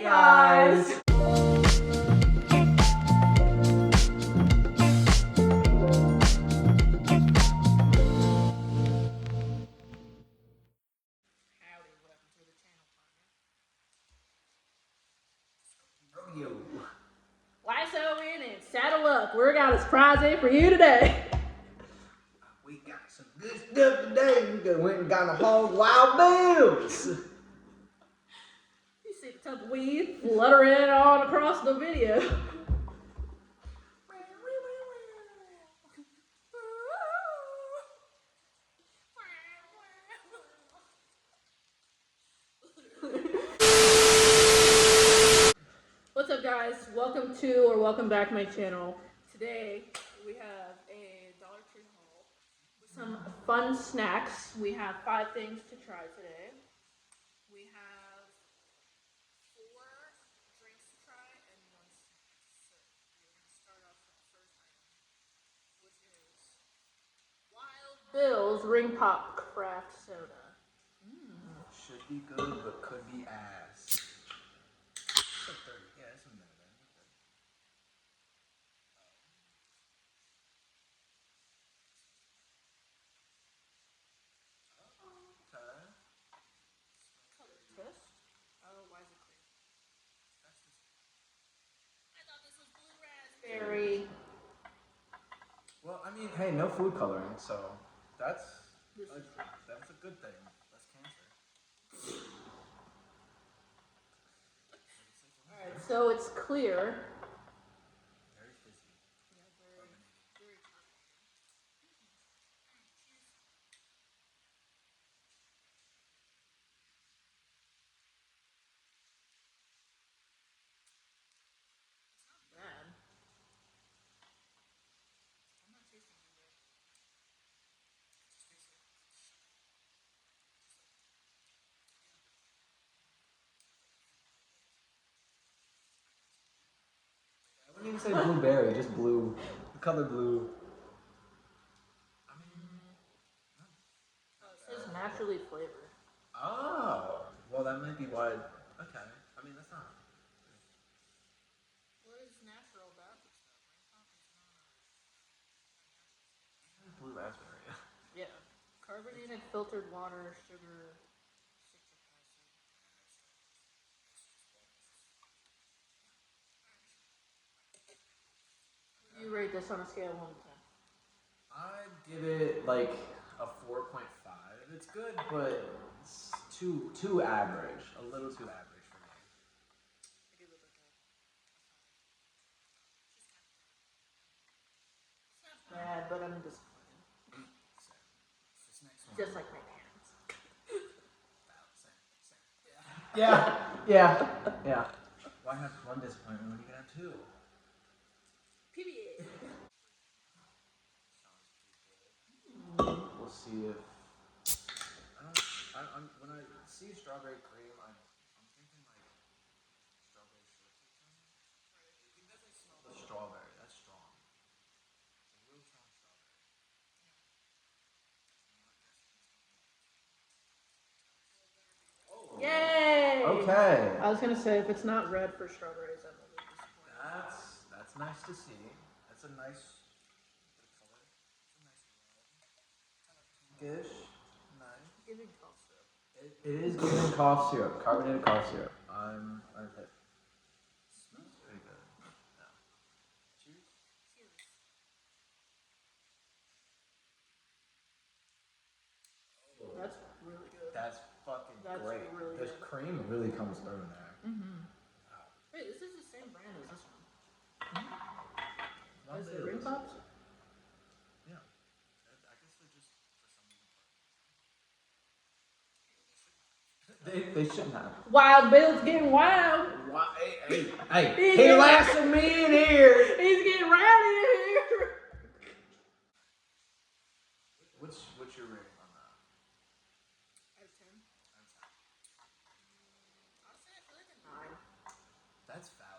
guys. Lasso in and saddle up. We got a surprise in for you today. We got some good stuff today. We went and got a hog wild bills. You see the tumbleweed fluttering on across the video. What's up, guys? Welcome back to my channel. Today we have a Dollar Tree haul with some fun snacks. We have 5 things to try today. We have 4 drinks to try and 1 snack. So we're going to start off with the first item, which is Wild Bill's Ring Pop Craft Soda. Should be good, but could be ass. It's like 30. Yeah, it's a minute. Color twist. Oh, why is it clear? I thought this was blue raspberry. Well, I mean, hey, no food coloring, so that's a good thing. Less cancer. Alright, so it's clear. Very fizzy. Yeah, very carbonated. Bad. I'm not tasting it yet. I wouldn't even say blueberry, just blue. The color blue. I mean, Oh, it says naturally flavored. oh, well, that might be why. Okay, I mean, that's not. What is natural about this stuff? Ring pop is not. Blue raspberry. Yeah. Carbonated filtered water, sugar, citric acid. What do you rate this on a scale of 1 to 10? I'd give it like a 4.5. It's good, but it's too average. A little too average for me. I give it like a 5. It's not bad, but I'm disappointed. This next one. Just like my parents. Yeah. Why have one disappointment when you can have 2? PBA. We'll see if. When I see strawberry cream, I'm thinking like strawberry shortcake. You can definitely smell the strawberry. That's strong. It's a real strong strawberry. Yay! Okay. I was gonna say, if it's not red for strawberries, I'm a little disappointed. That's nice to see. That's a nice color. It's a nice kind of pinkish. Nice. Giving cough syrup. It is giving cough syrup, carbonated cough syrup. I'm hit. Smells very good. Yeah. Cheers. Cheers. That's really good. That's fucking That's great. really This good. cream really comes through in there. Wait, this is the same brand as this one. Wild Is it Bill's. Ring Pops? Yeah. I guess they're just for some reason. They shouldn't have. Wild Bill's getting wild. Why? Hey! He lasted me in here. He's getting rowdy in here. What's your rating on that? Out of 10. Honestly, I feel like a 9. That's valid.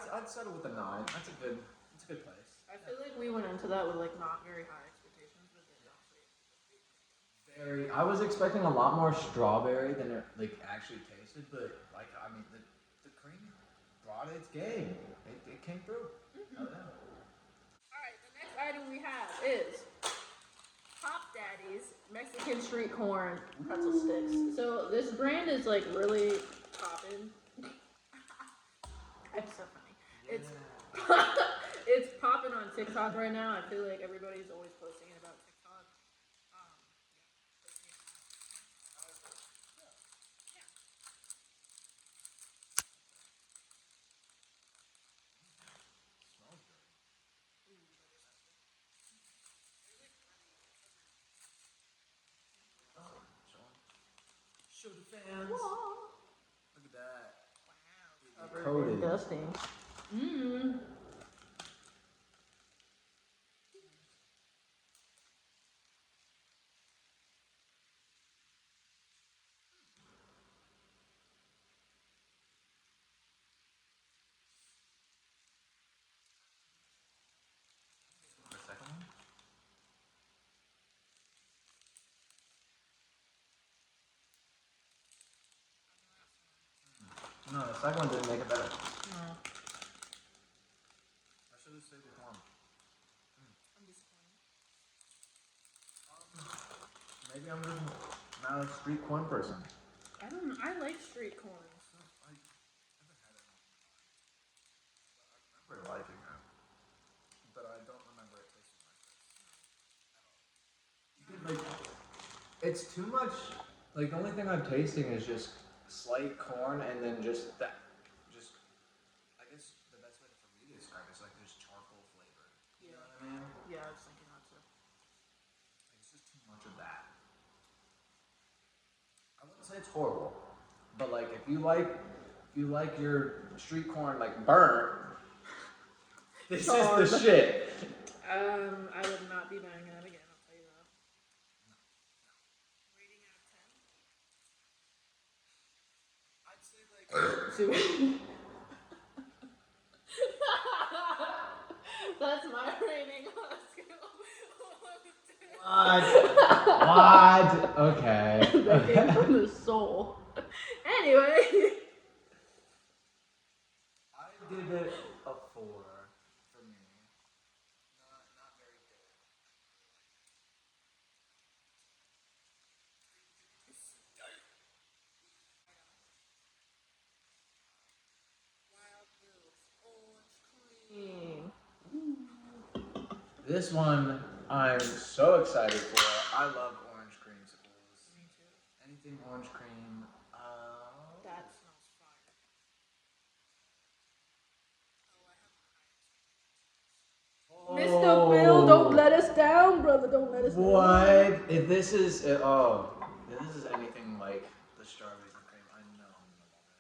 I'd settle with a 9. It's a good place. I feel like we went into that with like not very high expectations, but then honestly, I was expecting a lot more strawberry than it like actually tasted, but like I mean the cream brought its game. It came through. Oh yeah. Alright, the next item we have is Pop Daddy's Mexican street corn pretzel sticks. So this brand is like really popping. It's so funny. It's it's popping on TikTok right now. I feel like everybody's always posting it about TikTok. Show the fans. Whoa. Look at that. Covered Coated. in dusting. Mmm. The second one? No, the second one didn't make it better. No. I should have stayed with one. I'm disappointed. Maybe I'm just not a street corn person. I like street corn. I haven't had it. I remember liking it, but I don't remember it tasting like this. Like, it's too much. Like the only thing I'm tasting is just slight corn, and then just that. Just, I guess the best way for me to describe it is like there's charcoal flavor. You know what I mean? Yeah, I was thinking that too. Like, it's just too much of that. I wouldn't say it's horrible, but like if you like your street corn like burnt, this Charred. is the shit. I would not be buying that again, I'll tell you that. Rating out of 10? I'd say like. Two. That's my rating on a scale of 1 to 10. What? Okay. That came from the soul. Anyway. I give it a 4 for me. Not very good. This one I'm so excited for. I love orange creamsicles. Me too. Anything orange cream. That smells fire. Mr. Bill, don't let us down, brother. Don't let us down. What? If this is if this is anything like the strawberries and cream, I know I'm gonna love it.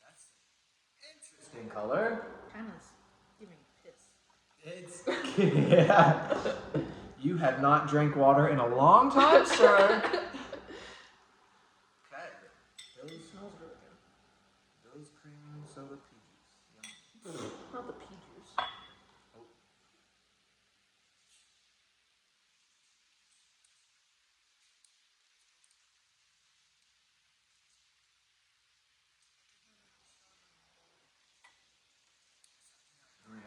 That's interesting color. Kind of giving piss. It's yeah. You have not drank water in a long time, sir. Okay. It smells really good. Those cream soda peaches. Yum. Not the pea juice.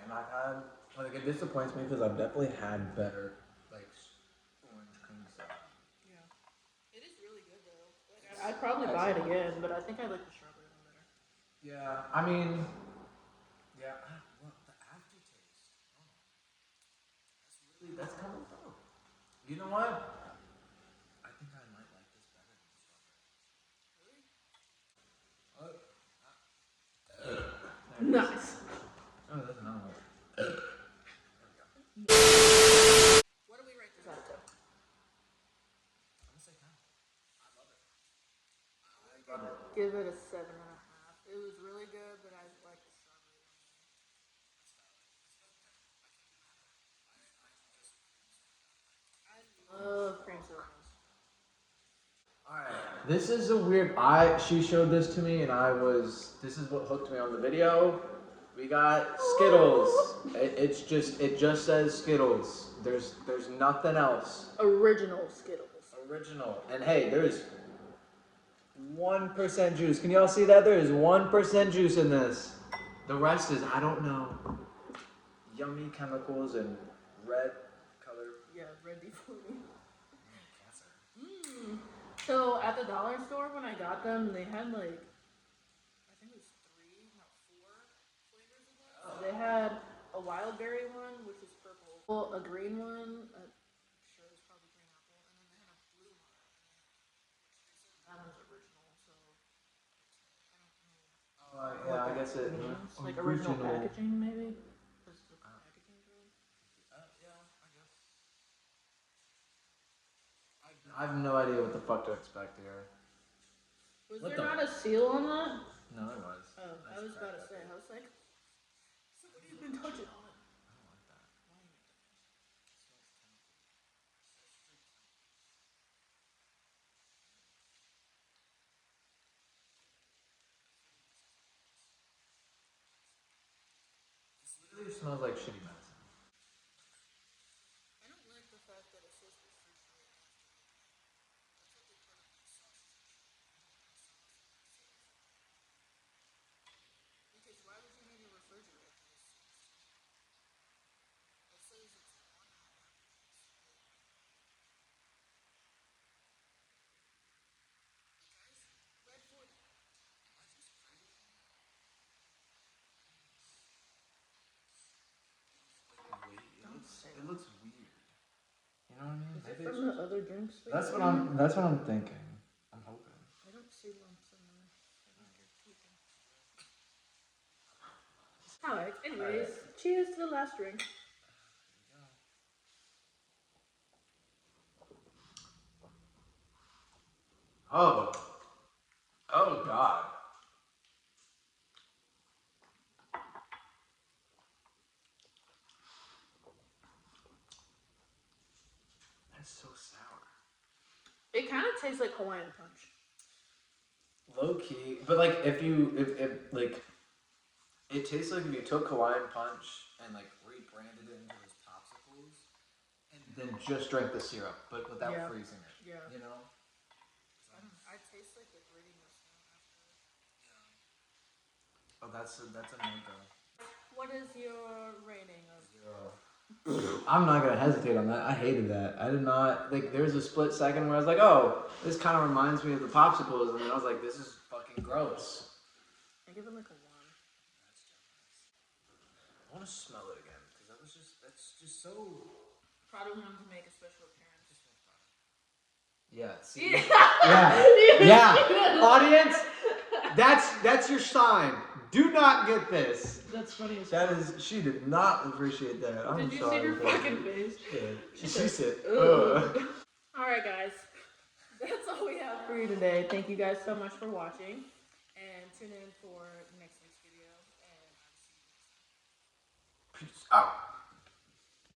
And I've had like it disappoints me because I've definitely had better like orange cream stuff. Yeah. It is really good though. Like, I'd probably buy it again, but I think I like the strawberry one better. Yeah, I mean, yeah. Well, the aftertaste. Oh, that's coming through. You know what? I think I might like this better than strawberry. Really? Nice. Oh, that's not one. What do we rate this out to? I'm gonna say 10. I love it. I love it. Give it a 7.5. It was really good, but I like the strawberry one. I love cream sodas. Alright, this is a weird. She showed this to me, and this is what hooked me on the video. We got Skittles. It just says Skittles. There's nothing else. Original Skittles. Original. And hey, there's 1% juice. Can y'all see that? There is 1% juice in this. The rest is, I don't know, yummy chemicals and red color. Yeah, red deforming. So at the dollar store when I got them, they had like, I think it was 3, not 4 flavors of them. They had a wild berry one, which is purple, a green one, I'm sure it's probably green apple, and then they had a blue one. That one's original, so I don't know. Yeah, I guess it. Means. Like original packaging, maybe? Because the packaging's really. Yeah, I guess. I have no idea what the fuck to expect here. Was What there the- not a seal on that? No, it was. Oh, I was about to say, I was like, somebody's been touching on it. I don't like that. Why you make that noise? This literally smells like shitty medicine. I don't like the fact that it says refrigerate after it. That's what they put on the sausage. Because why would you need to refrigerate this? It says it's 1 hour. Guys, red 40. It looks weird. You know what I mean? Is it from the other drinks? That's what I'm thinking. I'm hoping. I don't see lumps in there. I think you're tweaking. Alright, anyways, cheers to the last drink. Oh. Oh God. That's so sour. It kind of tastes like Hawaiian Punch. Low key, but like if like it tastes like if you took Hawaiian Punch and like rebranded it into those popsicles, and then just drank the syrup, but without Yeah. freezing it. Yeah. You know. I taste like the grittiness after. Oh, that's a no-go. What is your rating of I'm not gonna hesitate on that. I hated that. I did not like. There was a split second where I was like, "Oh, this kind of reminds me of the popsicles," and then I was like, "This is fucking gross." I give it like a 1. I want to smell it again because that's just so. Probably wanted to make a special appearance. Yeah. See. Yeah. Audience, that's your sign. Do not get this. That's funny as That is. She did not appreciate that. I'm Did you sorry. see her but- fucking face? She said, "Ugh." Alright, guys. That's all we have for you today. Thank you guys so much for watching. And tune in for next week's video. And I'll see you next time. Peace out.